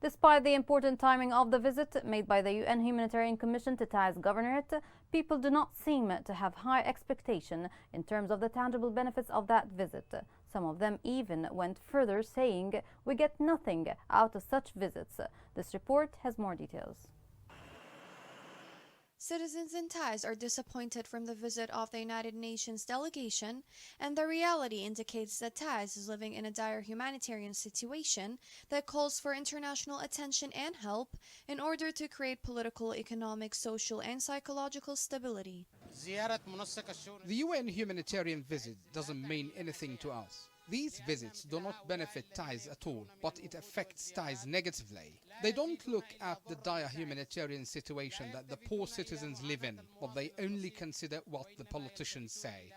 Despite the important timing of the visit made by the UN Humanitarian Commission to Tai's governorate, people do not seem to have high expectation in terms of the tangible benefits of that visit. Some of them even went further, saying, "We get nothing out of such visits." This report has more details. Citizens in Taiz are disappointed from the visit of the United Nations delegation, and the reality indicates that Taiz is living in a dire humanitarian situation that calls for international attention and help in order to create political, economic, social, and psychological stability. The UN humanitarian visit doesn't mean anything to us. These visits do not benefit Thais at all, but it affects Thais negatively. They don't look at the dire humanitarian situation that the poor citizens live in, but they only consider what the politicians say.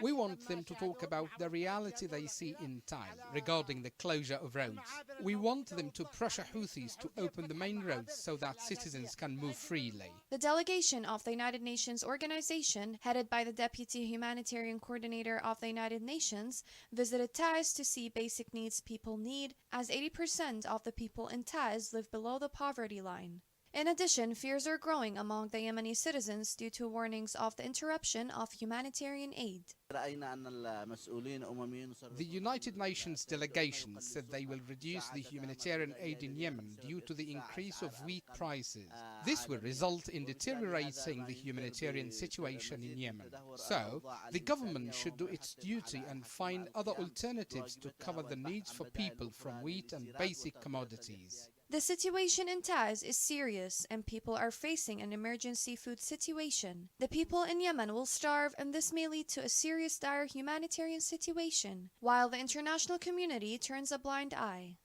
We want them to talk about the reality they see in Thais regarding the closure of roads. We want them to pressure Houthis to open the main roads so that citizens can move freely. The delegation of the United Nations organization, headed by the Deputy Humanitarian Coordinator of the United Nations, visited Taiz to see basic needs people need, as 80% of the people in Taiz live below the poverty line. In addition, fears are growing among the Yemeni citizens due to warnings of the interruption of humanitarian aid. The United Nations delegation said they will reduce the humanitarian aid in Yemen due to the increase of wheat prices. This will result in deteriorating the humanitarian situation in Yemen. So, the government should do its duty and find other alternatives to cover the needs for people from wheat and basic commodities. The situation in Taiz is serious and people are facing an emergency food situation. The people in Yemen will starve, and this may lead to a serious dire humanitarian situation, while the international community turns a blind eye.